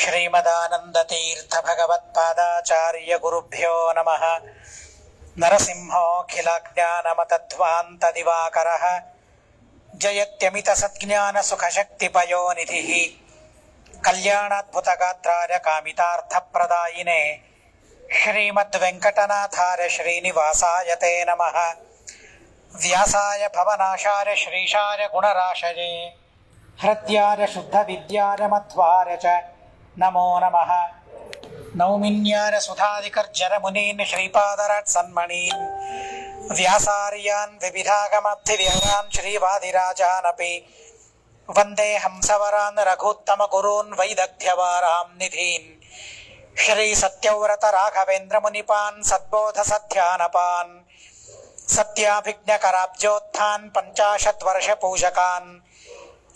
ಶ್ರೀಮದಾನಂದತೀರ್ಥ ಭಗವತ್ಪಾದಾಚಾರ್ಯ ಗುರುಭ್ಯೋ ನಮಃ. ನರಸಿಂಹೋಖಿಲಜ್ಞಾನಮತಧ್ವಾಂತ ದಿವಾಕರಃ ಜಯತ್ಯಮಿತ ಸಜ್ಞಾನ ಸುಖಶಕ್ತಿಪಯೋನಿಧಿಃ ಕಲ್ಯಾಣಾದ್ಭುತಗಾತ್ರಾರ್ಯ ಕಾಮಿತಾರ್ಥಪ್ರದಾಯಿನೇ ಶ್ರೀಮದ್ವೆಂಕಟನಾಥಾರ್ಯ ಶ್ರೀನಿವಾಸಾಯ ತೇ ನಮಃ. ವ್ಯಾಸಾಯ ಭವನಾಶಾರ್ಯ ಶ್ರೀಶಾರ್ಯ ಗುಣರಾಶಯೇ ಹೃದ್ಯಾರ್ಯ ಶುದ್ಧವಿದ್ಯಾರ್ಯ ಮಧ್ವಾರ್ಯ ಚ ನಮೋ ನಮಃ. ನೌಮಿನ್ಯಾರ್ಯ ಸುಧಾಧಿಕರ್ಜರ ಮುನೀನ್ ಶ್ರೀಪಾದರಾಟ್ ಸನ್ಮಣೀನ್ ವ್ಯಾಸಾರ್ಯಾನ್ ವಿವಿಧಾಗಮಬ್ಧಿವ್ಯಯಾನ್ ಶ್ರೀವಾದಿರಾಜಾನಪಿ ವಂದೇ ಹಂಸವರಾನ್ ರಘುತ್ತಮ ಗುರೂನ್ ವೈದಗ್ಧ್ಯವಾರಾಂ ನಿಧೀನ್ ಶ್ರೀ ಸತ್ಯವ್ರತ ರಾಘವೇಂದ್ರ ಮುನಿಪಾನ್ ಸದ್ಬೋಧ ಸಧ್ಯಾನಪಾನ್ ಸತ್ಯಾಭಿಜ್ಞಕರಾಬ್ಜೋತ್ಥಾನ್ ಪಂಚಾಶತ್ ವರ್ಷ ಪೂಜಕಾನ್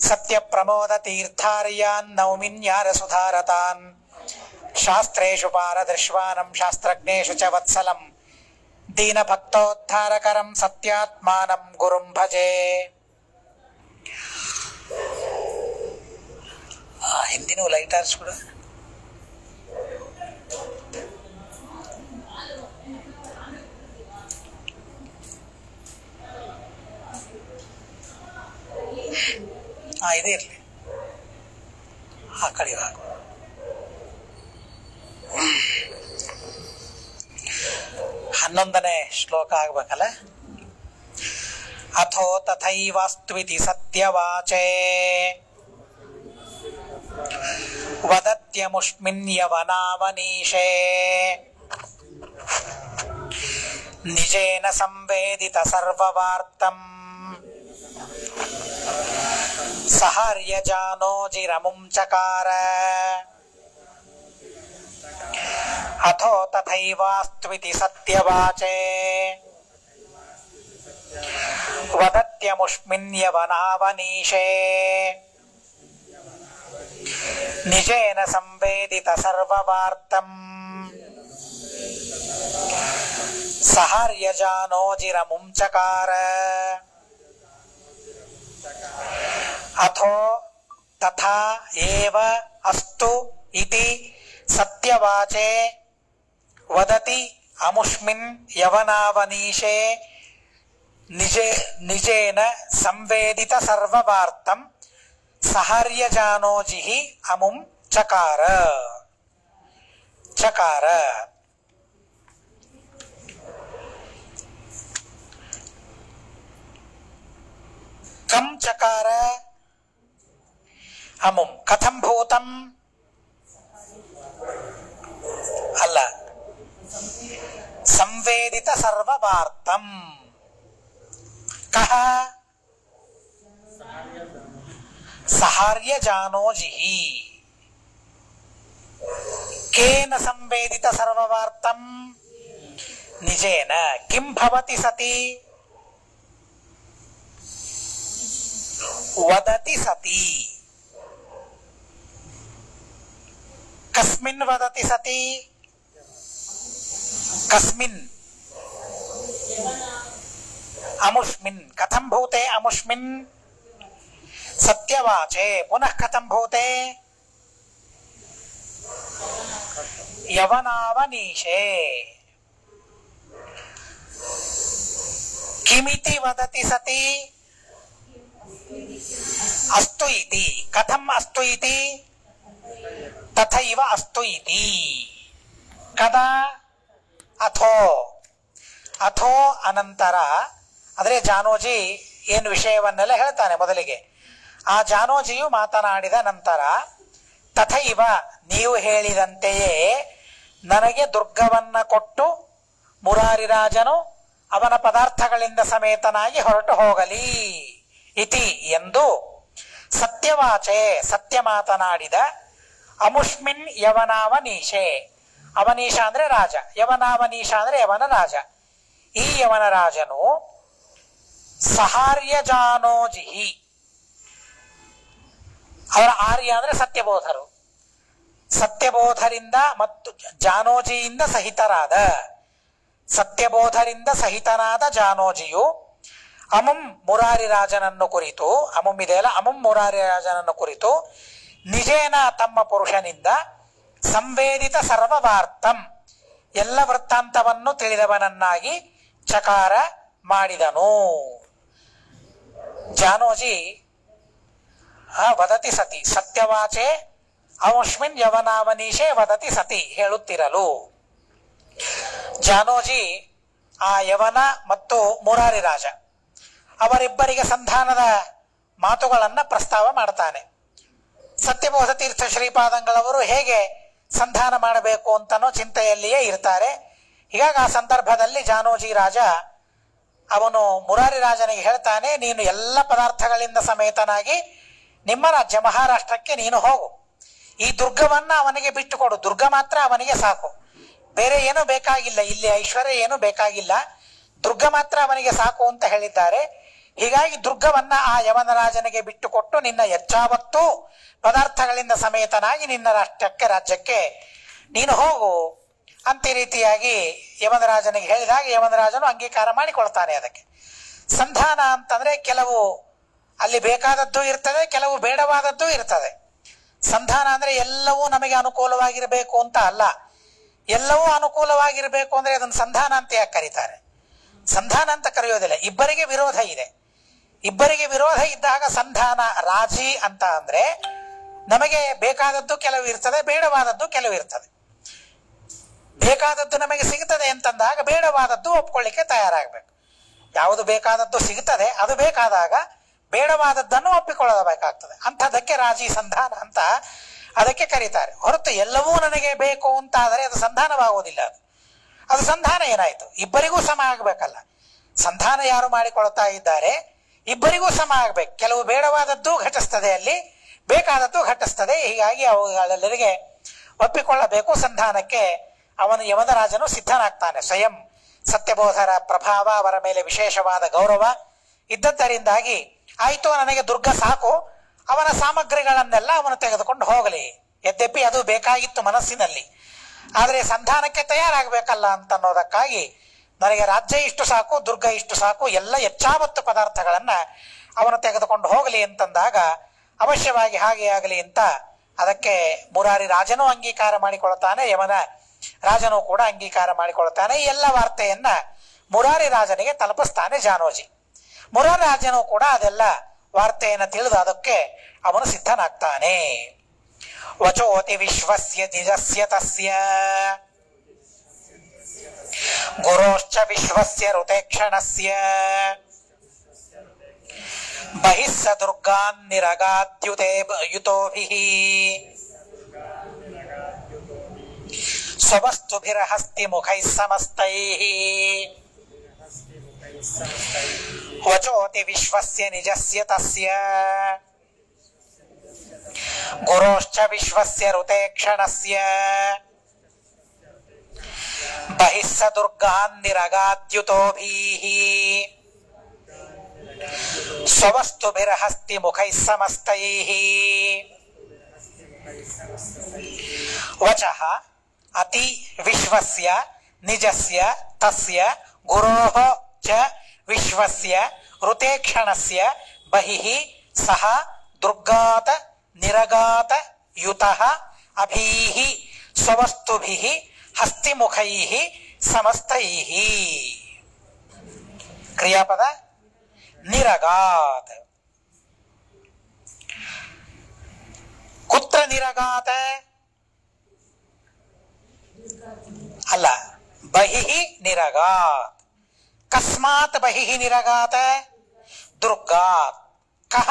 ಸತ್ಯ ಪ್ರಮೋದ ತೀರ್ಥಾರ್ಯಾನ್ ನೌಮಿನ್ಯಾರ ಸುಧಾರತಾನ್ ಶಾಸ್ತ್ರೇಷು ಪಾರದೃಶ್ವಾನಂ ಶಾಸ್ತ್ರಜ್ಞೇಷು ಚ ವತ್ಸಲಂ ದೀನಭಕ್ತೋದ್ಧಾರಕರಂ ಸತ್ಯಾತ್ಮಾನಂ ಗುರುಂ ಭಜೆ. ಹಿಂದಿನೂ ಲೈಟರ್ಸ್ ಕೂಡ ಇದೇ ಇರಲಿ, ಆ ಕಡೆ ಹಾಕು. ಹನ್ನೊಂದನೇ ಶ್ಲೋಕ ಆಗ್ಬೇಕಲ್ಲ. ಅಥೋ ತಥೈವಾಸ್ತ್ವಿತಿ ಸತ್ಯವಾಚೇ ವದತ್ಯಮುಷ್ಮಿನ್ ಯವನಾವನೀಶೇ ನಿಜೇನ ಸಂವೇದಿತ ಸರ್ವವಾರ್ತಂ ಸಹಾರ್ಯಜಾನೋಜಿರಮುಂ ಚಕಾರ. ಅಥೋ ತಥೈವಾಸ್ತ್ವಿತಿ ಸತ್ಯವಾಚೇ ವದತ್ಯಮುಷ್ಮಿನ್ ಯವನಾವನೀಶೇ ನಿಜೇನ ಸಂವೇದಿತ ಸರ್ವವಾರ್ತಂ ಸಹಾರ್ಯಜಾನೋಜಿರಮುಂ ಚಕಾರ. ಅಥೋ ತಥಾ ಏವ ಅಸ್ತು ಇತಿ ಸತ್ಯವಾಚೇ ವದತಿ ಅಮುಷ್ಮಿನ್ ಯವನಾವನೀಶೇ ನಿಜೇನ ಸಂವೇದಿತ ಸರ್ವವಾರ್ತಂ ಸಹಾರ್ಯಜಾನೋಜಿಃ ಅಮುಂ ಚಕಾರ. ಚಕಾರ ಕಂ ಚಕಾರ ಅಮುಂ ಕಥಂ ಭೂತಂ ಅಲ್ಲ, ಸಂವೇದಿತ ಸರ್ವವಾರ್ತಂ. ಕಹ ಸಹಾರ್ಯಜಾನೋಜಿಃ. ಕೇನ ಸಂವೇದಿತ ಸರ್ವವಾರ್ತಂ ನಿಜೇನ. ಕಿಂ ಭವತಿ ಸತಿ ವದತಿ ಸತಿ. ಕಸ್ಮಿನ್ ವದತಿ ಸತಿ. ಕಸ್ಮಿನ್ ಅಮುಷ್ಮಿನ್. ಕಥಂ ಭೂತೆ ಅಮುಷ್ಮಿನ್ ಸತ್ಯವಾಚೇ. ಪುನಃ ಕಥಂ ಭೂತೆ ಯವನಾವನೀಶೇ. ಕಿಮಿತಿ ವದತಿ ಸತಿ ಅಸ್ತು ಇತಿ. ಕಥಂ ಅಸ್ತು ಇತಿ ತಥೈವ ಅಸ್ತು ಇತಿ. ಕದಾ ಅಥೋ. ಅಥೋ ಅನಂತರ ಅಂದ್ರೆ ಜಾನೋಜಿ ಏನು ವಿಷಯವನ್ನೆಲ್ಲ ಹೇಳ್ತಾನೆ ಮೊದಲಿಗೆ. ಆ ಜಾನೋಜಿಯು ಮಾತನಾಡಿದ ನಂತರ ತಥೈವ ನೀವು ಹೇಳಿದಂತೆಯೇ ನನಗೆ ದುರ್ಗವನ್ನ ಕೊಟ್ಟು ಮುರಾರಿರಾಜನು ಅವನ ಪದಾರ್ಥಗಳಿಂದ ಸಮೇತನಾಗಿ ಹೊರಟು ಹೋಗಲಿ ಇತಿ ಎಂದು ಸತ್ಯವಾಚೆ ಸತ್ಯ ಮಾತನಾಡಿದ ಅಮುಷ್ಮಿನ್ ಯವನಾವನೀಶೆ. ಅವನೀಶ ಅಂದ್ರೆ ರಾಜ, ಯವನಾವನೀಶ ಅಂದ್ರೆ ಯವನ ರಾಜ. ಈ ಯವನ ರಾಜನು ಸಹಾರ್ಯಜಾನೋಜಿಹಿ, ಅವರ ಆರ್ಯ ಅಂದ್ರೆ ಸತ್ಯಬೋಧರು, ಸತ್ಯಬೋಧರಿಂದ ಮತ್ತು ಜಾನೋಜಿಯಿಂದ ಸಹಿತರಾದ ಸತ್ಯಬೋಧರಿಂದ ಸಹಿತನಾದ ಜಾನೋಜಿಯು ಅಮುಂ ಮುರಾರಿ ರಾಜನನ್ನು ಕುರಿತು, ಅಮುಂ ಇದೆಯಲ್ಲ, ಅಮುಂ ಮುರಾರಿ ರಾಜನನ್ನು ಕುರಿತು ನಿಜೇನ ತಮ್ಮ ಪುರುಷನಿಂದ ಸಂವೇದಿತ ಸರ್ವವಾರ್ತಂ, ಎಲ್ಲ ವೃತ್ತಾಂತವನ್ನು ತಿಳಿದವನನ್ನಾಗಿ ಚಕಾರ ಮಾಡಿದನು. ಜಾನೋಜಿ ವದತಿ ಸತಿ ಸತ್ಯವಾಚೆ ಅಂಸ್ಮಿನ್ ಯವನಾವನೀಶೆ ವದತಿ ಸತಿ ಹೇಳುತ್ತಿರಲು, ಜಾನೋಜಿ ಆ ಯವನ ಮತ್ತು ಮುರಾರಿ ರಾಜ ಅವರಿಬ್ಬರಿಗೆ ಸಂಧಾನದ ಮಾತುಗಳನ್ನ ಪ್ರಸ್ತಾವ ಮಾಡ್ತಾನೆ. ಸತ್ಯಬೋಧ ತೀರ್ಥ ಶ್ರೀಪಾದಂಗಳವರು ಹೇಗೆ ಸಂಧಾನ ಮಾಡಬೇಕು ಅಂತನೋ ಚಿಂತೆಯಲ್ಲಿಯೇ ಇರ್ತಾರೆ. ಹೀಗಾಗಿ ಆ ಸಂದರ್ಭದಲ್ಲಿ ಜಾನೋಜಿ ರಾಜ ಅವನು ಮುರಾರಿ ರಾಜನಿಗೆ ಹೇಳ್ತಾನೆ, ನೀನು ಎಲ್ಲ ಪದಾರ್ಥಗಳಿಂದ ಸಮೇತನಾಗಿ ನಿಮ್ಮ ರಾಜ್ಯ ಮಹಾರಾಷ್ಟ್ರಕ್ಕೆ ನೀನು ಹೋಗು. ಈ ದುರ್ಗವನ್ನ ಅವನಿಗೆ ಬಿಟ್ಟುಕೊಡು, ದುರ್ಗ ಮಾತ್ರ ಅವನಿಗೆ ಸಾಕು, ಬೇರೆ ಏನೂ ಬೇಕಾಗಿಲ್ಲ, ಇಲ್ಲಿ ಐಶ್ವರ್ಯ ಏನೂ ಬೇಕಾಗಿಲ್ಲ, ದುರ್ಗ ಮಾತ್ರ ಅವನಿಗೆ ಸಾಕು ಅಂತ ಹೇಳಿದ್ದಾರೆ. ಹೀಗಾಗಿ ದುರ್ಗವನ್ನ ಆ ಯವನ ರಾಜನಿಗೆ ಬಿಟ್ಟುಕೊಟ್ಟು ನಿನ್ನ ಹೆಚ್ಚಾವತ್ತು ಪದಾರ್ಥಗಳಿಂದ ಸಮೇತನಾಗಿ ನಿನ್ನ ರಾಜ್ಯಕ್ಕೆ ನೀನು ಹೋಗು ಅಂತ ಈ ರೀತಿಯಾಗಿ ಯವನರಾಜನಿಗೆ ಹೇಳಿದಾಗ ಯವನರಾಜನು ಅಂಗೀಕಾರ ಮಾಡಿಕೊಳ್ತಾನೆ. ಅದಕ್ಕೆ ಸಂಧಾನ ಅಂತಂದ್ರೆ ಕೆಲವು ಅಲ್ಲಿ ಬೇಕಾದದ್ದು ಇರ್ತದೆ, ಕೆಲವು ಬೇಡವಾದದ್ದು ಇರ್ತದೆ. ಸಂಧಾನ ಅಂದ್ರೆ ಎಲ್ಲವೂ ನಮಗೆ ಅನುಕೂಲವಾಗಿರಬೇಕು ಅಂತ ಅಲ್ಲ, ಎಲ್ಲವೂ ಅನುಕೂಲವಾಗಿರಬೇಕು ಅಂದ್ರೆ ಅದನ್ನು ಸಂಧಾನ ಅಂತ ಯಾಕೆ ಕರೀತಾರೆ? ಸಂಧಾನ ಅಂತ ಕರೆಯೋದಿಲ್ಲ, ಇಬ್ಬರಿಗೆ ವಿರೋಧ ಇದೆ. ಇಬ್ಬರಿಗೆ ವಿರೋಧ ಇದ್ದಾಗ ಸಂಧಾನ. ರಾಜಿ ಅಂತ ಅಂದ್ರೆ ನಮಗೆ ಬೇಕಾದದ್ದು ಕೆಲವು ಇರ್ತದೆ, ಬೇಡವಾದದ್ದು ಕೆಲವು ಇರ್ತದೆ. ಬೇಕಾದದ್ದು ನಮಗೆ ಸಿಗುತ್ತದೆ ಅಂತಂದಾಗ ಬೇಡವಾದದ್ದು ಒಪ್ಕೊಳ್ಳಿಕ್ಕೆ ತಯಾರಾಗಬೇಕು. ಯಾವುದು ಬೇಕಾದದ್ದು ಸಿಗುತ್ತದೆ ಅದು ಬೇಕಾದಾಗ ಬೇಡವಾದದ್ದನ್ನು ಒಪ್ಪಿಕೊಳ್ಳಬೇಕಾಗ್ತದೆ. ಅಂಥದಕ್ಕೆ ರಾಜಿ ಸಂಧಾನ ಅಂತ ಅದಕ್ಕೆ ಕರೀತಾರೆ. ಹೊರತು ಎಲ್ಲವೂ ನನಗೆ ಬೇಕು ಅಂತ ಆದರೆ ಅದು ಸಂಧಾನವಾಗುವುದಿಲ್ಲ. ಅದು ಸಂಧಾನ ಏನಾಯ್ತು? ಇಬ್ಬರಿಗೂ ಸಮ ಆಗ್ಬೇಕಲ್ಲ. ಸಂಧಾನ ಯಾರು ಮಾಡಿಕೊಳ್ತಾ ಇದ್ದಾರೆ ಇಬ್ಬರಿಗೂ ಸಮ ಆಗ್ಬೇಕು. ಕೆಲವು ಬೇಡವಾದದ್ದು ಘಟಿಸ್ತದೆ, ಅಲ್ಲಿ ಬೇಕಾದದ್ದು ಘಟಿಸ್ತದೆ. ಹೀಗಾಗಿ ಅವುಗಳೆಲ್ಲರಿಗೆ ಒಪ್ಪಿಕೊಳ್ಳಬೇಕು. ಸಂಧಾನಕ್ಕೆ ಅವನು ಯವನರಾಜನು ಸಿದ್ಧನಾಗ್ತಾನೆ. ಸ್ವಯಂ ಸತ್ಯಬೋಧರ ಪ್ರಭಾವ ಅವರ ಮೇಲೆ ವಿಶೇಷವಾದ ಗೌರವ ಇದ್ದದ್ದರಿಂದಾಗಿ ಆಯ್ತು, ನನಗೆ ದುರ್ಗ ಸಾಕು, ಅವನ ಸಾಮಗ್ರಿಗಳನ್ನೆಲ್ಲ ಅವನು ತೆಗೆದುಕೊಂಡು ಹೋಗಲಿ. ಯದ್ಯಪಿ ಅದು ಬೇಕಾಗಿತ್ತು ಮನಸ್ಸಿನಲ್ಲಿ, ಆದರೆ ಸಂಧಾನಕ್ಕೆ ತಯಾರಾಗಬೇಕಲ್ಲ ಅಂತನ್ನೋದಕ್ಕಾಗಿ ನನಗೆ ರಾಜ್ಯ ಇಷ್ಟು ಸಾಕು, ದುರ್ಗ ಇಷ್ಟು ಸಾಕು, ಎಲ್ಲ ಹೆಚ್ಚಾವತ್ತು ಪದಾರ್ಥಗಳನ್ನ ಅವನು ತೆಗೆದುಕೊಂಡು ಹೋಗಲಿ ಅಂತಂದಾಗ ಅವಶ್ಯವಾಗಿ ಹಾಗೆ ಆಗಲಿ ಅಂತ ಅದಕ್ಕೆ ಮುರಾರಿ ರಾಜನೂ ಅಂಗೀಕಾರ ಮಾಡಿಕೊಳ್ತಾನೆ, ಯವನ ರಾಜನೂ ಕೂಡ ಅಂಗೀಕಾರ ಮಾಡಿಕೊಳ್ತಾನೆ. ಈ ಎಲ್ಲ ವಾರ್ತೆಯನ್ನ ಮುರಾರಿ ರಾಜನಿಗೆ ತಲುಪಿಸ್ತಾನೆ ಜಾನೋಜಿ. ಮುರಾರಿ ರಾಜನೂ ಕೂಡ ಅದೆಲ್ಲ ವಾರ್ತೆಯನ್ನು ತಿಳಿದು ಅದಕ್ಕೆ ಅವನು ಸಿದ್ಧನಾಗ್ತಾನೆ. ವಚೋತಿ ವಿಶ್ವಸ್ಯ ನಿಜಸ್ಯ ತಸ್ಯ ಗುರೋಶ್ಚ ವಿಶ್ವಸ್ಯ ಋತೇಕ್ಷಣಸ್ಯ ಬಹಿಸ್ಸ ದುರ್ಗಾನ್ ನಿರಗಾದ್ಯುತೆ ಯುತೋಭಿಃ ಸ್ವವಸ್ತುಭಿರ್ಹಸ್ತಿ ಮುಖೈಃ ಸಮಸ್ತೈಃ ವಚೋತಿ ವಿಶ್ವಸ್ಯ ನಿಜಸ್ಯ ತಸ್ಯ ಗುರೋಶ್ಚ ವಿಶ್ವಸ್ಯ ಋತೇಕ್ಷಣಸ್ಯ ಬಹಿಸ್ಸ ದುರ್ಗಾನ್ ನಿರಗಾದ್ಯುತೋಭಿಃ ಸ್ವವಸ್ತುಭಿರ್ಹಸ್ತಿ ಮುಖೈಃ ಸಮಸ್ತೈಃ ವಚಃ ಅತಿ ವಿಶ್ವಸ್ಯ ನಿಜಸ್ಯ ತಸ್ಯ ಗುರೋಃ ಚ ವಿಶ್ವಸ್ಯ ಋತೇಕ್ಷಣಸ್ಯ ಬಹಿಃ ಸಹ ದುರ್ಗಾತ ನಿರಗಾತ ಯುತಃ ಅಭೀಃ ಸ್ವವಸ್ತುಭಿಃ ಹಸ್ತಿಮುಖೈಃ ಸಮಸ್ತೈಃ. ಕ್ರಿಯಾಪದ ನಿರಗಾತ್. ಕುತ್ರ ನಿರಗಾತ? ಅಲ್ಲ, ಬಹಿಃ ನಿರಗಾತ್. ಕಸ್ಮಾತ್ ಬಹಿಃ ನಿರಗಾತ? ದುರ್ಗಾತ್. ಕಃ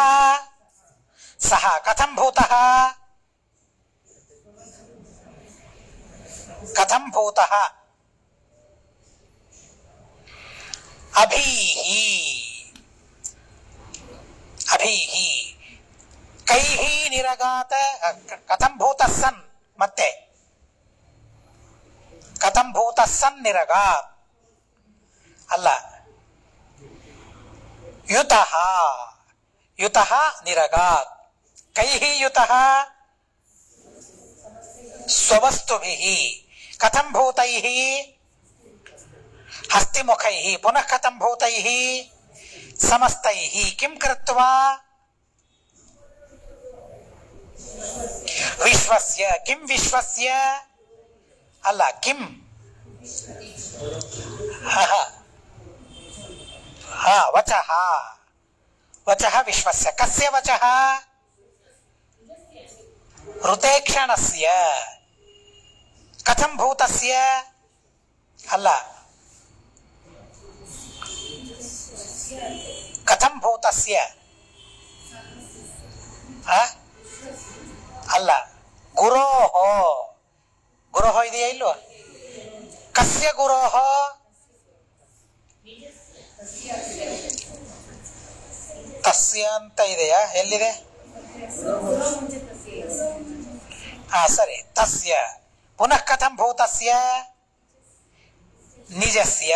ಸಹ ಕಥಂ ಭೂತಃ? ಕಥಂ ಭೂತಃ? ಅಭೀಃ. ಅಭೀಃ ಕೈಃ ನಿರಗಾತ. ಕಥಂ ಭೂತಃ ಸನ್? ಮತ್ತೆ ಕಥಂ ಭೂತಃ ಸನ್ ನಿರಗಾತ್? ಅಲ್ಲ, ಯುತಃ. ಯುತಃ ನಿರಗಾತ್. ಕೈಃ ಯುತಃ? ಸ್ವವಸ್ತುಭಿಃ. ಕಥಂ ಭೂತೈಃ? ಹಸ್ತಿಮುಖೈಃ. ಪುನಃ ಕಥಂ ಭೂತೈಃ? ಸಮಸ್ತೈಃ. ಕಿಂ ಕೃತ್ವಾ? ವಿಶ್ವಸ್ಯ ಕಿಂ ವಿಶ್ವಸ್ಯ ಅಲ್ಲ ಕಿಂ ವಚಃ ವಚಃ ವಿಶ್ವಸ್ಯ ಕಸ್ಯ ವಚಃ ಋತೇಕ್ಷಣಸ್ಯ ಕಥಂ ಭೂತಸ್ಯ ಅಲ್ಲ ಕಥಂ ಭೂತಸ್ಯ ಅಲ್ಲ ಗುರೋಹೋ ಗುರೋಹೋ ಇದೆಯಾ ಇಲ್ವಾ ಕಸ್ಯ ಗುರೋಹೋ ತಸ್ಯ ಅಂತ ಇದೆಯಾ ಎಲ್ಲಿದೆ ಸರಿ ತಸ್ಯ ಪುನಃ ಕಥಂ ಭೂತಸ್ಯ ನಿಜಸ್ಯ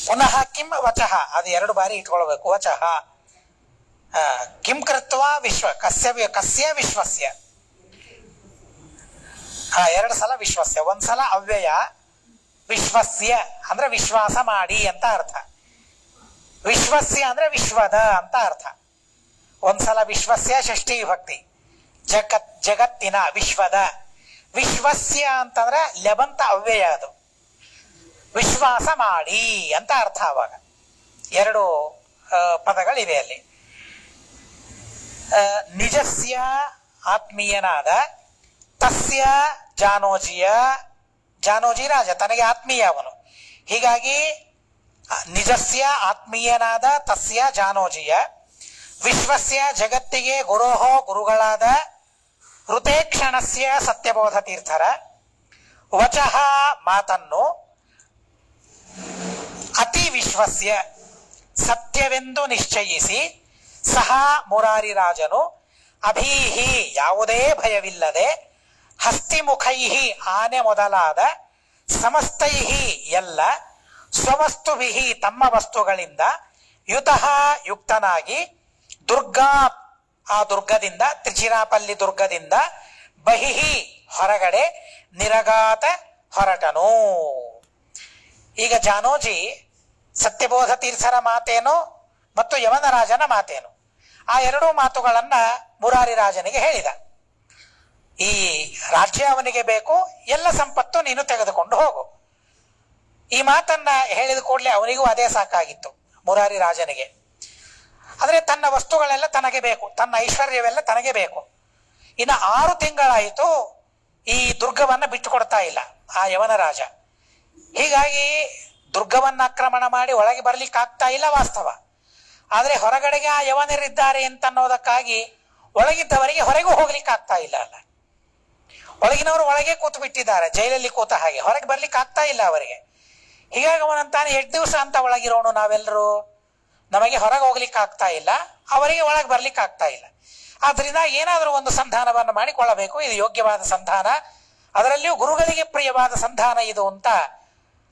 ಪುನಃ ಕಿಂ ವಚಃ ಅದು ಎರಡು ಬಾರಿ ಇಟ್ಕೊಳ್ಬೇಕು ವಚಃ ಕಿಂ ಕೃತ್ವಾ ವಿಶ್ವ ಕಸ್ಯ ವಿಶ್ವಸ್ಯ ಎರಡು ಸಲ ವಿಶ್ವಸ್ಯ ಒಂದ್ಸಲ ಅವ್ಯಯ ವಿಶ್ವಸ್ಯ ಅಂದ್ರೆ ವಿಶ್ವಾಸ ಮಾಡಿ ಅಂತ ಅರ್ಥ ವಿಶ್ವಸ್ಯ ಅಂದ್ರೆ ವಿಶ್ವದ ಅಂತ ಅರ್ಥ ಒಂದ್ಸಲ ವಿಶ್ವಸ್ಯ ಷಷ್ಠಿ ವಿಭಕ್ತಿ ಜಗತ್ತಿನ ವಿಶ್ವದ ವಿಶ್ವಸ್ಯ ಅಂತಂದ್ರೆ ಲೆಬಂತ ಅವ್ಯಯ ಅದು ವಿಶ್ವಾಸ ಮಾಡಿ ಅಂತ ಅರ್ಥ ಅವಾಗ ಎರಡು ಪದಗಳಿವೆ ಅಲ್ಲಿ ನಿಜಸ್ಯ ಆತ್ಮೀಯನಾದ ತಸ್ಯ ಜಾನೋಜಿ ರಾಜ ತನಗೆ ಆತ್ಮೀಯ ಅವನು ಹೀಗಾಗಿ ನಿಜಸ್ಯ ಆತ್ಮೀಯನಾದ ತಸ್ಯ ಜಾನೋಜಿಯ ವಿಶ್ವಸ್ಯ ಜಗತ್ತಿಗೆ ಗುರೋಹೋ ಗುರುಗಳಾದ ಋತೇಕ್ಷಣಸ್ಯ ಸತ್ಯಬೋಧ ತೀರ್ಥರ ವಚಃ ಮಾತನ್ನು ಅತಿ ವಿಶ್ವಸ್ಯ ಸತ್ಯವೆಂದು ನಿಶ್ಚಯಿಸಿ ಸಹ ಮುರಾರಿ ರಾಜನು ಅಭೀಹಿ ಯಾವುದೇ ಭಯವಿಲ್ಲದೆ ಹಸ್ತಿಮುಖೈಹಿ ಆನೆ ಮೊದಲಾದ ಸಮಸ್ತೈಹಿ ಎಲ್ಲ ಸ್ವವಸ್ತುಭಿಹಿ ತಮ್ಮ ವಸ್ತುಗಳಿಂದ ಯುತಃ ಯುಕ್ತನಾಗಿ ದುರ್ಗಾ ಆ ದುರ್ಗದಿಂದ ತ್ರಿಚಿರಾಪಲ್ಲಿ ದುರ್ಗದಿಂದ ಬಹಿಹಿ ಹೊರಗಡೆ ನಿರಗಾತ ಹೊರಟನು. ಈಗ ಜಾನೋಜಿ ಸತ್ಯಬೋಧ ತೀರ್ಥರ ಮಾತೇನು ಮತ್ತು ಯವನರಾಜನ ಮಾತೇನು ಆ ಎರಡೂ ಮಾತುಗಳನ್ನ ಮುರಾರಿ ರಾಜನಿಗೆ ಹೇಳಿದ. ಈ ರಾಜ್ಯ ಅವನಿಗೆ ಬೇಕು, ಎಲ್ಲ ಸಂಪತ್ತು ನೀನು ತೆಗೆದುಕೊಂಡು ಹೋಗು. ಈ ಮಾತನ್ನ ಹೇಳಿದ ಕೂಡಲೇ ಅವನಿಗೂ ಅದೇ ಸಾಕಾಗಿತ್ತು ಮುರಾರಿ ರಾಜನಿಗೆ. ಆದರೆ ತನ್ನ ವಸ್ತುಗಳೆಲ್ಲ ತನಗೆ ಬೇಕು, ತನ್ನ ಐಶ್ವರ್ಯವೆಲ್ಲ ತನಗೆ ಬೇಕು. ಇನ್ನು 6 ತಿಂಗಳಾಯಿತು ಈ ದುರ್ಗವನ್ನ ಬಿಟ್ಟು ಕೊಡ್ತಾ ಇಲ್ಲ ಆ ಯವನ ರಾಜ. ಹೀಗಾಗಿ ದುರ್ಗವನ್ನ ಆಕ್ರಮಣ ಮಾಡಿ ಒಳಗೆ ಬರ್ಲಿಕ್ಕೆ ಆಗ್ತಾ ಇಲ್ಲ ವಾಸ್ತವ. ಆದ್ರೆ ಹೊರಗಡೆಗೆ ಆ ಯವನರಿದ್ದಾರೆ ಅಂತನ್ನೋದಕ್ಕಾಗಿ ಒಳಗಿದ್ದವರಿಗೆ ಹೊರಗೂ ಹೋಗ್ಲಿಕ್ಕೆ ಆಗ್ತಾ ಇಲ್ಲ ಅಲ್ಲ. ಒಳಗಿನವರು ಒಳಗೆ ಕೂತು ಬಿಟ್ಟಿದ್ದಾರೆ, ಜೈಲಲ್ಲಿ ಕೂತ ಹಾಗೆ, ಹೊರಗೆ ಬರ್ಲಿಕ್ಕೆ ಆಗ್ತಾ ಇಲ್ಲ ಅವರಿಗೆ. ಹೀಗಾಗಿ ಅವನಂತಾನೆ 8 ದಿವಸ ಅಂತ ಒಳಗಿರೋನು ನಾವೆಲ್ಲರೂ, ನಮಗೆ ಹೊರಗೆ ಹೋಗ್ಲಿಕ್ಕೆ ಆಗ್ತಾ ಇಲ್ಲ, ಅವರಿಗೆ ಒಳಗೆ ಬರ್ಲಿಕ್ಕೆ ಆಗ್ತಾ ಇಲ್ಲ. ಆದ್ರಿಂದ ಏನಾದರೂ ಒಂದು ಸಂಧಾನವನ್ನು ಮಾಡಿಕೊಳ್ಳಬೇಕು, ಇದು ಯೋಗ್ಯವಾದ ಸಂಧಾನ, ಅದರಲ್ಲಿಯೂ ಗುರುಗಳಿಗೆ ಪ್ರಿಯವಾದ ಸಂಧಾನ ಇದು ಅಂತ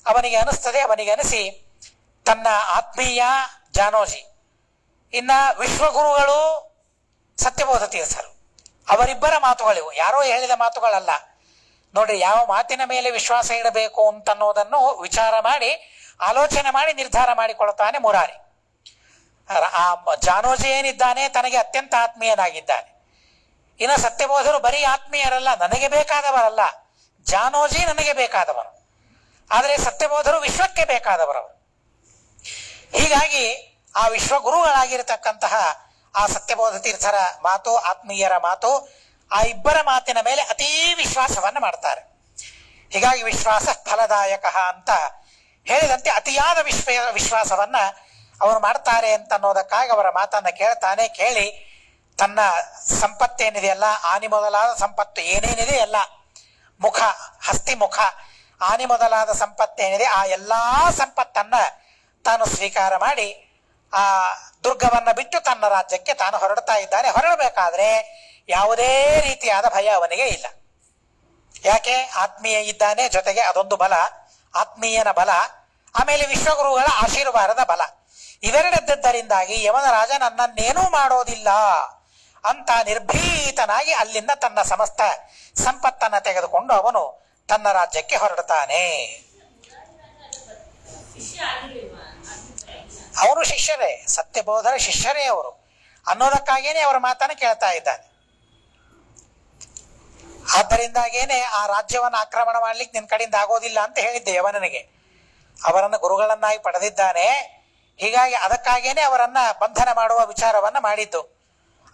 ಅವನಿಗೆ ಅನಿಸ್ತದೆ. ಅವನಿಗೆ ಅನಿಸಿ ತನ್ನ ಆತ್ಮೀಯ ಜಾನೋಜಿ, ಇನ್ನ ವಿಶ್ವಗುರುಗಳು ಸತ್ಯಬೋಧ ತೀರ್ಥರು, ಅವರಿಬ್ಬರ ಮಾತುಗಳಿವು, ಯಾರೋ ಹೇಳಿದ ಮಾತುಗಳಲ್ಲ. ನೋಡಿ, ಯಾವ ಮಾತಿನ ಮೇಲೆ ವಿಶ್ವಾಸ ಇಡಬೇಕು ಅಂತನ್ನೋದನ್ನು ವಿಚಾರ ಮಾಡಿ ಆಲೋಚನೆ ಮಾಡಿ ನಿರ್ಧಾರ ಮಾಡಿಕೊಳ್ತಾನೆ ಮುರಾರಿ. ಆ ಜಾನೋಜಿ ಏನಿದ್ದಾನೆ ತನಗೆ ಅತ್ಯಂತ ಆತ್ಮೀಯನಾಗಿದ್ದಾನೆ. ಇನ್ನು ಸತ್ಯಬೋಧರು ಬರೀ ಆತ್ಮೀಯರಲ್ಲ, ನನಗೆ ಬೇಕಾದವರಲ್ಲ. ಜಾನೋಜಿ ನನಗೆ ಬೇಕಾದವರು, ಆದರೆ ಸತ್ಯಬೋಧರು ವಿಶ್ವಕ್ಕೆ ಬೇಕಾದವರು. ಹೀಗಾಗಿ ಆ ವಿಶ್ವಗುರುಗಳಾಗಿರತಕ್ಕಂತಹ ಆ ಸತ್ಯಬೋಧ ತೀರ್ಥರ ಮಾತು, ಆತ್ಮೀಯರ ಮಾತು, ಆ ಇಬ್ಬರ ಮಾತಿನ ಮೇಲೆ ಅತೀ ವಿಶ್ವಾಸವನ್ನ ಮಾಡ್ತಾರೆ. ಹೀಗಾಗಿ ವಿಶ್ವಾಸ ಫಲದಾಯಕ ಅಂತ ಹೇಳಿದಂತೆ ಅತಿಯಾದ ವಿಶ್ವಾಸವನ್ನ ಅವರು ಮಾಡ್ತಾರೆ ಅಂತ ಅನ್ನೋದಕ್ಕಾಗಿ ಅವರ ಮಾತನ್ನ ಕೇಳ್ತಾನೆ. ಕೇಳಿ ತನ್ನ ಸಂಪತ್ತೇನಿದೆಯಲ್ಲ, ಆನೆ ಮೊದಲಾದ ಸಂಪತ್ತು ಏನೇನಿದೆ ಎಲ್ಲ, ಮುಖ, ಹಸ್ತಿ ಮುಖ, ಆನೆ ಮೊದಲಾದ ಸಂಪತ್ತೇನಿದೆ ಆ ಎಲ್ಲಾ ಸಂಪತ್ತನ್ನ ತಾನು ಸ್ವೀಕಾರ ಮಾಡಿ ಆ ದುರ್ಗವನ್ನ ಬಿಟ್ಟು ತನ್ನ ರಾಜ್ಯಕ್ಕೆ ತಾನು ಹೊರಡ್ತಾ ಇದ್ದಾನೆ. ಹೊರಡಬೇಕಾದ್ರೆ ಯಾವುದೇ ರೀತಿಯಾದ ಭಯ ಅವನಿಗೆ ಇಲ್ಲ. ಯಾಕೆ? ಆತ್ಮೀಯ ಇದ್ದಾನೆ, ಜೊತೆಗೆ ಅದೊಂದು ಬಲ, ಆತ್ಮೀಯನ ಬಲ, ಆಮೇಲೆ ವಿಶ್ವಗುರುಗಳ ಆಶೀರ್ವಾದದ ಬಲ. ಇವೆರಡದ್ದರಿಂದಾಗಿ ಯವನ ರಾಜ ನನ್ನನ್ನೇನೂ ಮಾಡೋದಿಲ್ಲ ಅಂತ ನಿರ್ಭೀತನಾಗಿ ಅಲ್ಲಿಂದ ತನ್ನ ಸಮಸ್ತ ಸಂಪತ್ತನ್ನ ತೆಗೆದುಕೊಂಡು ಅವನು ತನ್ನ ರಾಜ್ಯಕ್ಕೆ ಹೊರಡ್ತಾನೆ. ಅವರು ಶಿಷ್ಯರೇ, ಸತ್ಯಬೋಧರ ಶಿಷ್ಯರೇ ಅವರು ಅನ್ನೋದಕ್ಕಾಗೇನೆ ಅವರ ಮಾತನ್ನು ಕೇಳ್ತಾ ಇದ್ದಾನೆ. ಆದ್ದರಿಂದಾಗೇನೆ ಆ ರಾಜ್ಯವನ್ನು ಆಕ್ರಮಣ ಮಾಡ್ಲಿಕ್ಕೆ ನಿನ್ ಕಡೆಯಿಂದ ಆಗೋದಿಲ್ಲ ಅಂತ ಹೇಳಿದ್ದೆ ಯವನನಿಗೆ. ಅವರನ್ನು ಗುರುಗಳನ್ನಾಗಿ ಪಡೆದಿದ್ದಾನೆ, ಹೀಗಾಗಿ ಅದಕ್ಕಾಗೇನೆ ಅವರನ್ನ ಬಂಧನ ಮಾಡುವ ವಿಚಾರವನ್ನ ಮಾಡಿದ್ದು.